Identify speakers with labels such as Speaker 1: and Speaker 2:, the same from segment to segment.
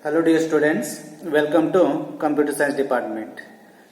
Speaker 1: Hello dear students, welcome to Computer Science Department.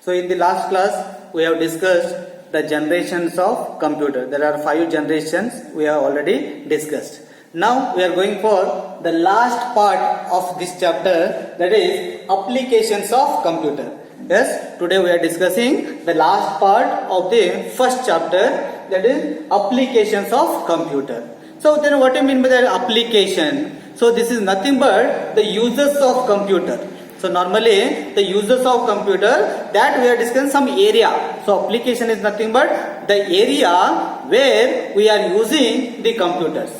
Speaker 1: So in the last class we have discussed the generations of computer. There are 5 generations we have already discussed. Now we are going for the last part of this chapter, that is applications of computer. Yes, today we are discussing the last part of the first chapter, that is applications of computer. So then what do you mean by that application? So this is nothing but the users of computer. So normally the users of computer, that we are discussing some area. So application is nothing but the area where we are using the computers.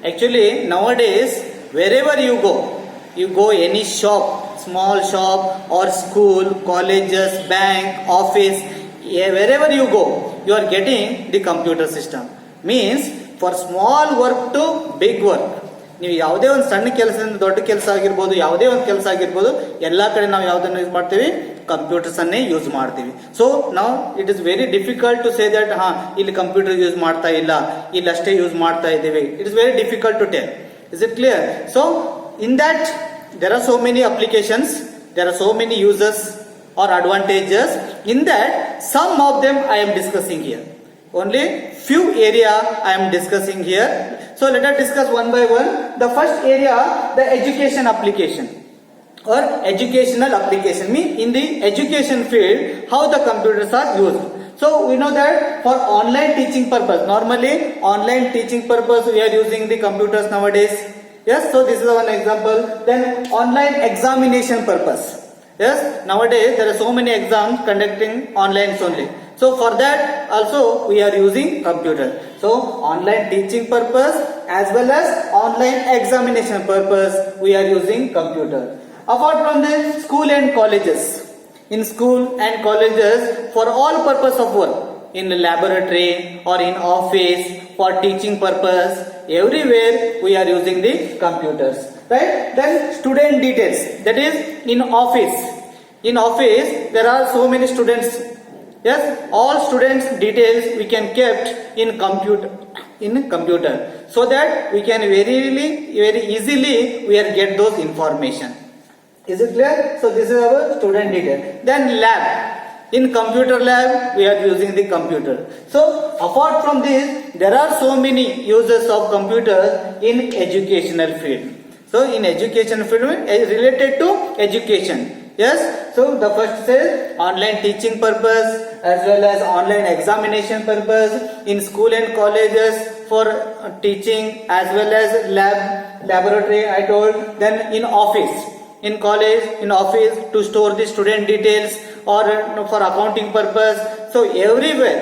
Speaker 1: Actually nowadays wherever you go any shop, small shop or school, colleges, bank, office, wherever you go, you are getting the computer system. Means for small work to big work. ನೀವು ಯಾವುದೇ ಒಂದು ಸಣ್ಣ ಕೆಲಸದಿಂದ ದೊಡ್ಡ ಕೆಲಸ ಆಗಿರ್ಬೋದು, ಯಾವುದೇ ಒಂದು ಕೆಲಸ ಆಗಿರ್ಬೋದು, ಎಲ್ಲ ಕಡೆ ನಾವು ಯಾವುದನ್ನು ಯೂಸ್ ಮಾಡ್ತೀವಿ, ಕಂಪ್ಯೂಟರ್ಸ್ ಅನ್ನೇ ಯೂಸ್ ಮಾಡ್ತೀವಿ. ಸೊ ನಾವು it is very difficult to say that ಇಲ್ಲಿ ಕಂಪ್ಯೂಟರ್ ಯೂಸ್ ಮಾಡ್ತಾ ಇಲ್ಲ, ಇಲ್ಲಿ ಅಷ್ಟೇ ಯೂಸ್ ಮಾಡ್ತಾ ಇದ್ದೀವಿ. It is very difficult to tell. Is it clear? So in that there are so many applications, there are so many users or advantages. In that some of them I am discussing here. Only few area I am discussing here. So let us discuss one by one. The first area, the education application or educational application, mean in the education field how the computers are used. So we know that for online teaching purpose, normally online teaching purpose we are using the computers nowadays. Yes, so this is one example. Then online examination purpose. Yes, nowadays there are so many exams conducting online only. So for that also we are using computer. So online teaching purpose as well as online examination purpose we are using computer. Apart from the school and colleges, in school and colleges for all purpose of work, in the laboratory or in office, for teaching purpose, everywhere we are using the computers, right? Then student details, that is in office. In office there are so many students. Yes, all students details we can kept in computer, so that we can very easily we are get those information. Is it clear? So this is our student detail. Then lab. In computer lab we are using the computer. So apart from this there are so many uses of computer in educational field. So in education field related to education. Yes, so the first says online teaching purpose as well as online examination purpose, in school and colleges for teaching as well as laboratory I told. Then in office, in college, in office to store the student details or for accounting purpose. So everywhere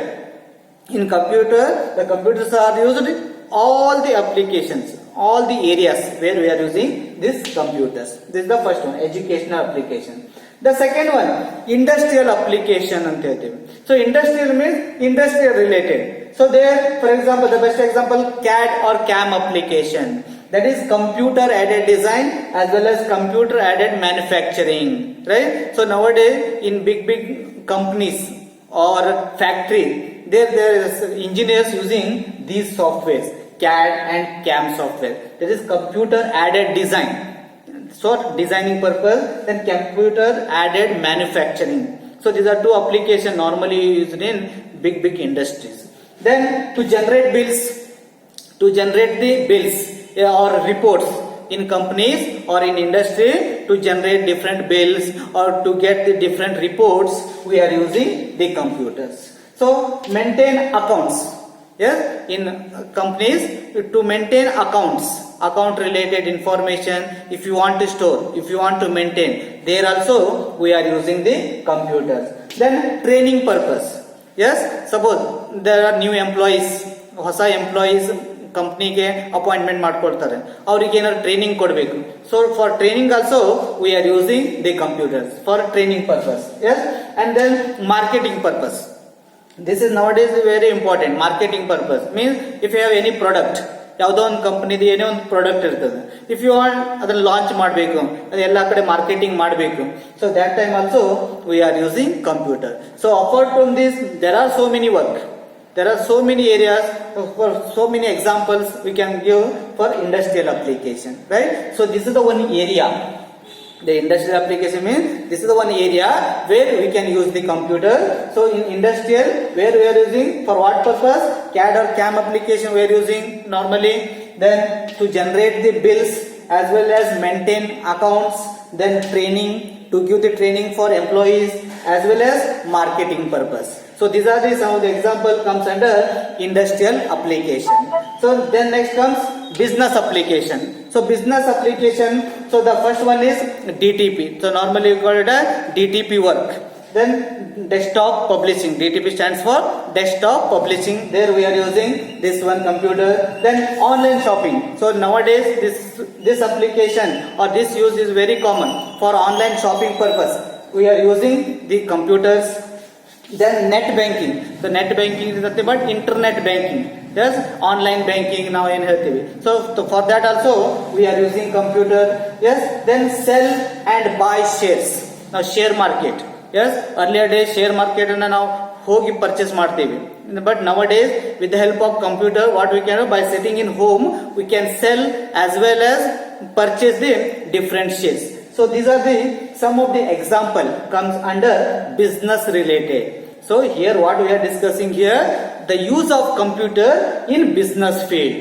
Speaker 1: in computer, the computers are used, all the applications, all the areas where we are using these computers. This is the first one, educational application. The second one, industrial application anta ಹೇಳ್ತೀವಿ. So industrial means industrial related. So there, for example, the best example, CAD or CAM application, that is computer aided design as well as computer aided manufacturing, right? So nowadays in big companies or factory, there is engineers using these softwares, CAD and CAM software, that is computer aided design. So designing purpose, then computer aided manufacturing. So these are 2 applications normally used in big industries. Then to generate the bills or reports in companies or in industry, to generate different bills or to get the different reports, we are using the computers. So maintain accounts. Yes, in companies to maintain accounts, account related information, if you want to store, if you want to maintain, there also we are using the computers. Then training purpose. Yes, suppose there are new employees, ಹೊಸ employees ಕಂಪ್ನಿಗೆ appointment ಮಾಡ್ಕೊಳ್ತಾರೆ, ಅವ್ರಿಗೆ ಏನಾದ್ರು training ಕೊಡಬೇಕು. So for training also we are using the computers for training purpose. Yes, and then marketing purpose. This is nowadays very important. Marketing purpose means if you have any product, ಯಾವುದೋ ಒಂದು ಕಂಪನಿದು ಏನೋ ಒಂದು product ಇರ್ತದೆ, if you want ಅದನ್ನ launch ಮಾಡಬೇಕು, ಅದು ಎಲ್ಲ ಕಡೆ ಮಾರ್ಕೆಟಿಂಗ್ ಮಾಡಬೇಕು, so that time also we are using computer. So apart from this there are so many work, there are so many areas, for so many examples we can give for industrial application, right? So this is the one area The industrial application means this is the one area where we can use the computer. So in industrial, where we are using for what purpose? CAD or CAM application we are using normally. Then to generate the bills as well as maintain accounts. Then training, to give the training for employees as well as marketing purpose. So these are the some of the example comes under industrial application. So then next comes business application. So business application, so the first one is DTP. So normally we call it a DTP work. Then desktop publishing. DTP stands for desktop publishing. There we are using this one computer. Then online shopping. So nowadays this application or this use is very common for online shopping purpose. We are using the computers. Then net banking. So net banking is nothing but internet banking. Yes, online banking now in ಹೇಳ್ತೀವಿ. So for that also we are using computer. Yes, then sell and buy shares. Now share market. Yes, earlier days share market ಅನ್ನು ನಾವು ಹೋಗಿ purchase ಮಾಡ್ತೀವಿ. But nowadays with the help of computer what we can do by sitting in home we can sell as well as purchase the different shares. So these are the some of the example comes under business related. So here what we are discussing here, the use of computer in business field.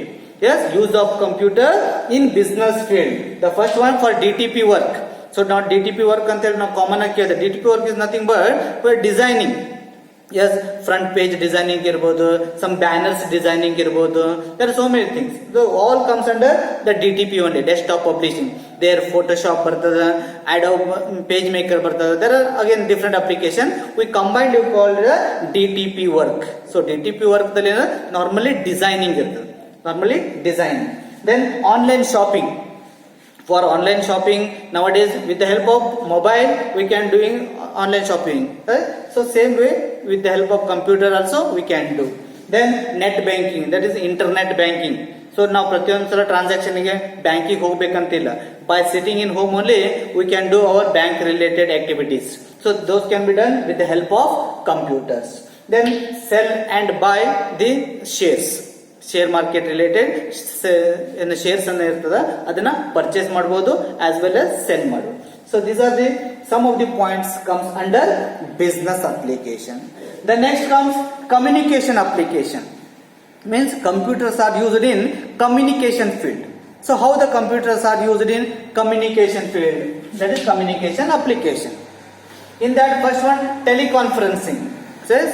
Speaker 1: Yes, use of computer in business field. The first one for DTP work. So now DTP work ಅಂತ ಹೇಳಿ ನಾವು common ಆಗಿ ಕೇಳಿದ್ರೆ DTP work is nothing but for designing. Yes, front page designing ಇರಬಹುದು, some banners designing ಇರಬಹುದು. There are so many things. So all comes under the DTP only, desktop publishing. There Photoshop ಬರ್ತದೆ, Adobe page maker ಬರ್ತದೆ. There are again different application. We combined we call it DTP work. So DTP work ದಲ್ಲಿ normally designing ಇರ್ತದೆ. Normally designing. Then online shopping. For online shopping nowadays with the help of mobile we can doing online shopping, right? So same way with the help of computer also we can do. Then net banking, that is internet banking. So now ಪ್ರತಿಯೊಂದು ಸಲ transaction ಗೆ ಬ್ಯಾಂಕಿಗೆ ಹೋಗಬೇಕಂತಿಲ್ಲ. By sitting in home only we can do our bank related activities. So those can be done with the help of computers. Then sell and buy the shares. Share market related shares ಅನ್ನ ಇರ್ತದ ಅದನ್ನ purchase ಮಾಡಬಹುದು as well as sell ಮಾಡಬಹುದು. So these are the some of the points comes under business application. The next comes communication application. Means computers are used in communication field. So how the computers are used in communication field? That is communication application. In that first one teleconferencing. Says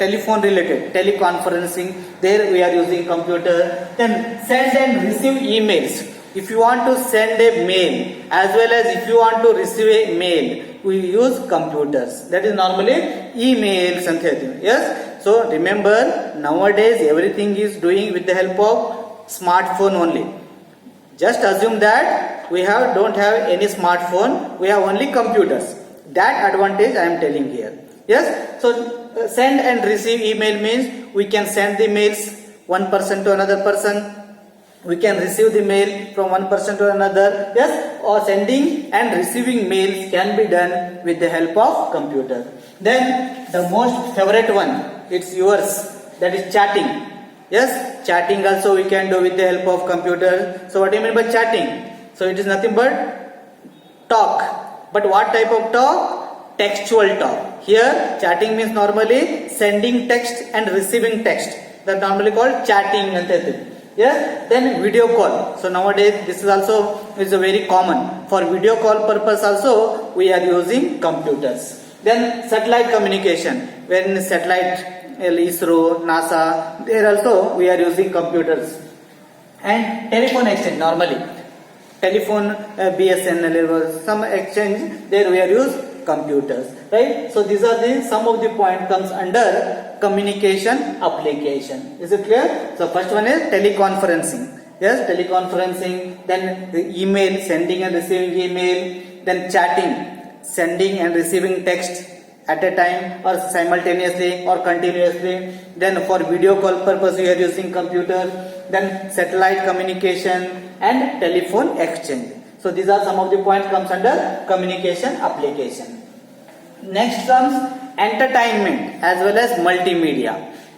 Speaker 1: telephone related teleconferencing, there we are using computer. Then send and receive emails. If you want to send a mail as well as if you want to receive a mail we use computers. That is normally emails anta ಹೇಳ್ತೀವಿ. Yes, so remember nowadays everything is doing with the help of smartphone only. Just assume that we don't have any smartphone, we have only computers. That advantage I am telling here. Yes, so send and receive email means we can send the mails one person to another person, we can receive the mail from one person to another. Yes, or sending and receiving mails can be done with the help of computer. Then the most favorite one, it's yours, that is chatting. Yes, chatting also we can do with the help of computer. So what do you mean by chatting? So it is nothing but talk. But what type of talk? Textual talk. Here chatting means normally sending text and receiving text. That normally called chatting anta ಹೇಳ್ತೀವಿ. Yes, then video call. So nowadays this is also is a very common. For video call purpose also we are using computers. Then satellite communication. When satellite ISRO, NASA, there also we are using computers. And telephone exchange normally. Telephone BSNL some exchange, there we are using computers, right? So these are the some of the point comes under communication application. Is it clear? So first one is teleconferencing. Yes, teleconferencing. Then the email, sending and receiving email. Then chatting, sending and receiving text at a time or simultaneously or continuously. Then for video call purpose we are using computer. Then satellite communication and telephone exchange. So these are some of the points comes under communication application. Next comes entertainment as well as multimedia.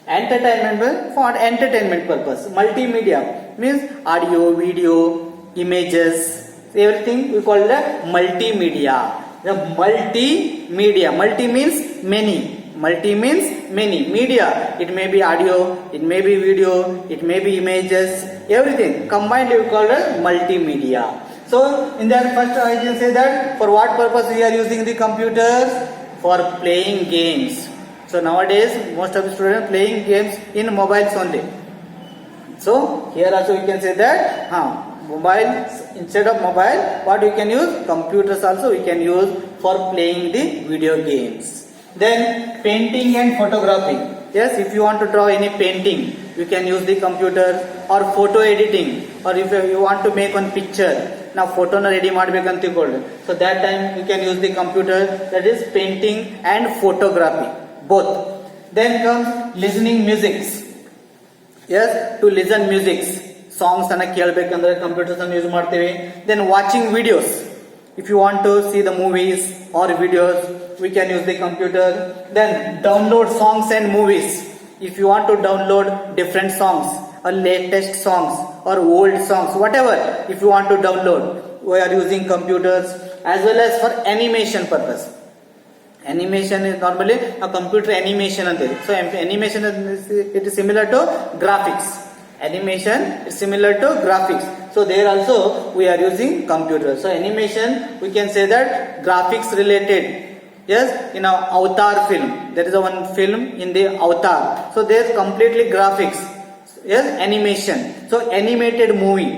Speaker 1: Entertainment for entertainment purpose. Multimedia means audio, video, images, Everything we call the multimedia. The multimedia. Multi means many. Multi means many. Media. It may be audio, it may be video, it may be images. Everything combined we call it multimedia. So in that first I can say that for what purpose we are using the computers? For playing games. So nowadays most of the students playing games in mobiles only. So here also we can say that mobile, instead of mobile, what we can use? Computers also we can use for playing the video games. Then painting and photography. Yes, if you want to draw any painting, you can use the computer. Or photo editing, or if you want to make one picture. Now photo na ready ಮಾಡಬೇಕಂತ ತಿಳ್ಕೊಳ್ಳಿ. So that time you can use the computer. That is painting and photography, both. Then comes listening musics. Yes, to listen musics. Songs ಅನ್ನ ಕೇಳಬೇಕಂದ್ರೆ computers ಅನ್ನು use ಮಾಡ್ತೇವೆ. Then watching videos. If you want to see the movies or videos, we can use the computer. Then download songs and movies. If you want to download different songs or latest songs or old songs, whatever, if you want to download, we are using computers. As well as for animation purpose. Animation is normally a computer animation ante. So animation it is similar to graphics. Animation is similar to graphics. So there also we are using computers. So animation, we can say that graphics related. Yes, in our Avatar film, there is a one film in the Avatar. So there is completely graphics. Yes, animation. So animated movie.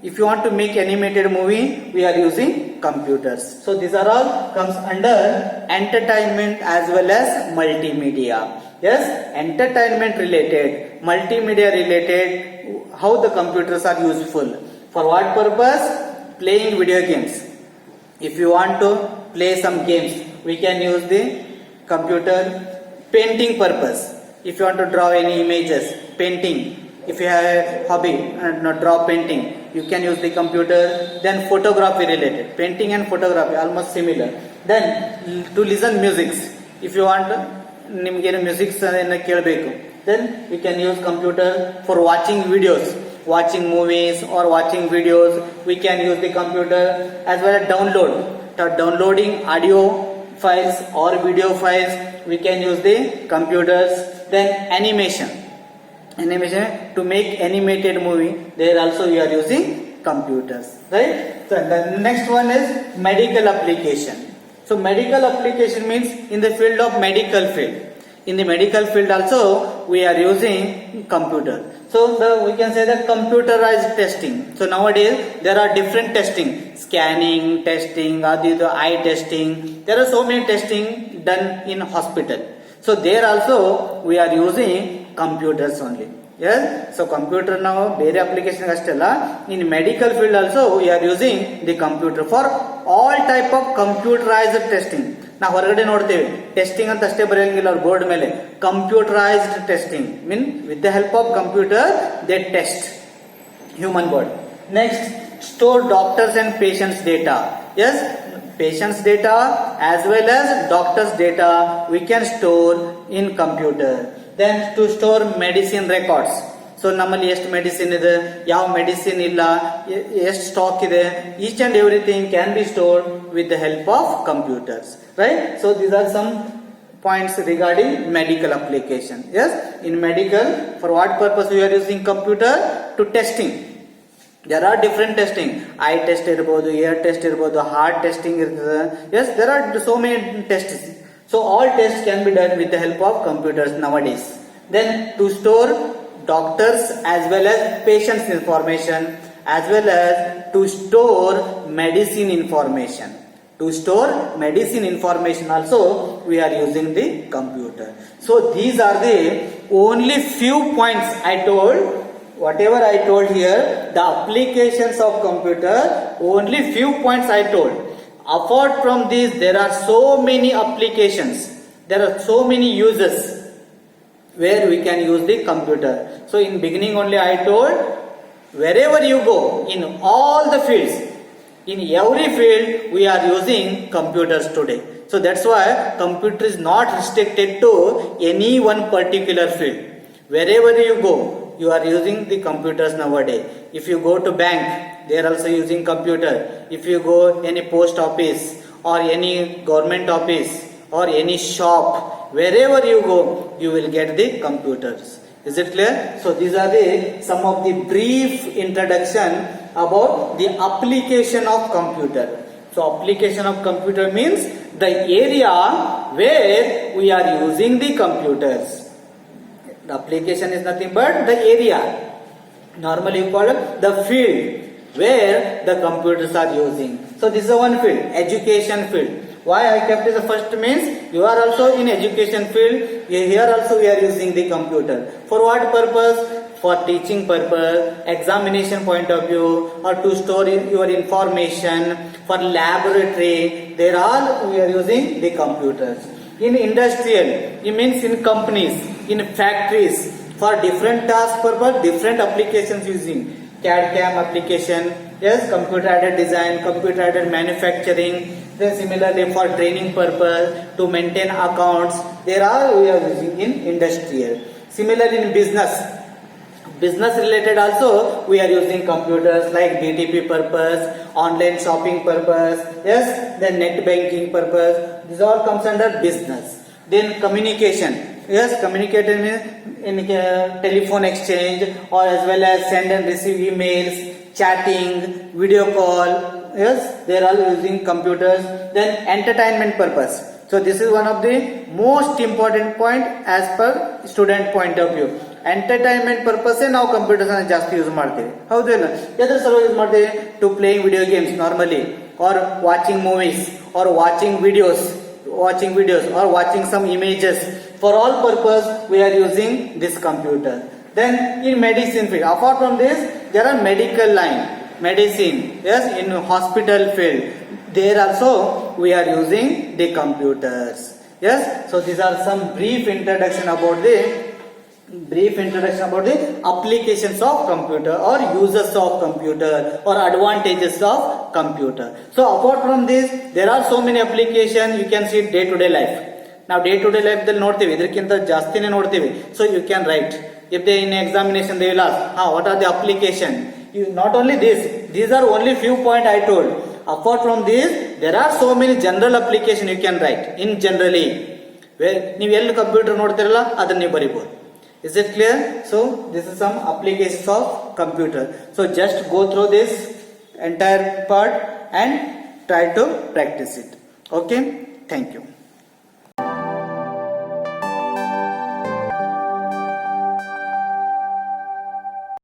Speaker 1: If you want to make animated movie, we are using computers. So these are all comes under entertainment as well as multimedia. Yes, entertainment related, multimedia related, how the computers are useful. For what purpose? Playing video games. If you want to play some games, we can use the computer. Painting purpose. If you want to draw any images, painting. If you have a hobby and draw painting, you can use the computer. Then photography related. Painting and photography almost similar. Then to listen musics. If you want ನಿಮಗೆ musics ಅನ್ನು ಕೇಳಬೇಕು, then we can use computer. For watching videos, watching movies or watching videos, we can use the computer. As well as downloading audio files or video files, we can use the computers. Then animation to make animated movie, there also we are using computers, right? So the next one is medical application. So medical application means in the field of medical field. In the medical field also we are using computer. So we can say that computerized testing. So nowadays there are different testing, scanning testing, eye testing. There are so many testing done in hospital. So there also we are using computers only. Yes, so computer now ಬೇರೆ application ಅಷ್ಟಲ್ಲ, in medical field also we are using the computer for all type of computerized testing. ನಾವು ಹೊರಗಡೆ ನೋಡ್ತೇವೆ testing ಅಂತ ಅಷ್ಟೇ ಬರೆಯಂಗಿಲ್ಲ ಅವ್ರ board ಮೇಲೆ. Computerised testing mean with the help of computer they test human body. Next, store doctors and patients data. Yes, patients data as well as doctors data we can store in computer. Then to store medicine records. So ನಮ್ಮಲ್ಲಿ ಎಷ್ಟು medicine ಇದೆ, ಯಾವ medicine ಇಲ್ಲ, ಎಷ್ಟು stock ಇದೆ, each and everything can be stored with the help of computers, right? So these are some points regarding medical application. Yes, in medical, for what purpose we are using computer? To testing. There are different testing. Eye test irbodu, ear test irbodu, heart testing irtade. Yes, there are so many tests. So all tests can be done with the help of computers nowadays. Then to store doctors as well as patients information, as well as to store medicine information. To store medicine information also we are using the computer. So these are the only few points I told. Whatever I told here, the applications of computer, only few points I told. Apart from this, there are so many applications. There are so many uses where we can use the computer. So in beginning only I told, wherever you go, in all the fields, in every field we are using computers today. So that's why computer is not restricted to any one particular field. Wherever you go, you are using the computers nowadays. If you go to bank, they are also using computer. If you go any post office or any government office or any shop, wherever you go, you will get the computers. Is it clear? So these are the some of the brief introduction about the application of computer. So application of computer means the area where we are using the computers. The application is nothing but the area. Normally you call it the field where the computers are using. So this is one field, education field. Why I kept it the first means you are also in education field. Here also we are using the computer. For what purpose? For teaching purpose, examination point of view, or to store your information, for laboratory. There all we are using the computers. In industrial, it means in companies, in factories, for different task purpose, different applications using. CAD/CAM application, yes, computer aided design, computer aided manufacturing. Then similarly for training purpose, to maintain accounts, there are we are using in industrial. Similarly in business related also we are using computers like BTP purpose, online shopping purpose, yes, then net banking purpose. This all comes under business. Then communication, yes, communication in telephone exchange or as well as send and receive emails, chatting, video call, yes, they are all using computers. Then entertainment purpose. So this is one of the most important point as per student point of view. Entertainment purpose ನಾವು computers ಅನ್ನು ಜಾಸ್ತಿ use ಮಾಡ್ತೀವಿ, ಹೌದಿಲ್ಲ? ಎದ್ರ ಸಲುವಾಗಿ use ಮಾಡ್ತೀವಿ? To playing video games normally, or watching movies, or watching videos or watching some images. For all purpose we are using this computer. Then in medicine field, apart from this there are medical line, medicine, yes, in hospital field, there also we are using the computers. Yes, so these are some brief introduction about the applications of computer or uses of computer or advantages of computer. So apart from this there are so many applications you can see day to day life. Now day to day life ದಲ್ಲಿ ನೋಡ್ತೀವಿ, ಇದಕ್ಕಿಂತ ಜಾಸ್ತಿನೇ ನೋಡ್ತೀವಿ. So you can write, if they in examination they will ask what are the application. Not only this, these are only few point I told. Apart from this there are so many general application you can write in generally. ನೀವು ಎಲ್ಲಿ computer ನೋಡ್ತಿರಲ್ಲ ಅದನ್ನ ನೀವು ಬರೀಬಹುದು. Is it clear? So this is some applications of computer. So just go through this entire part and try to practice it. Okay, thank you.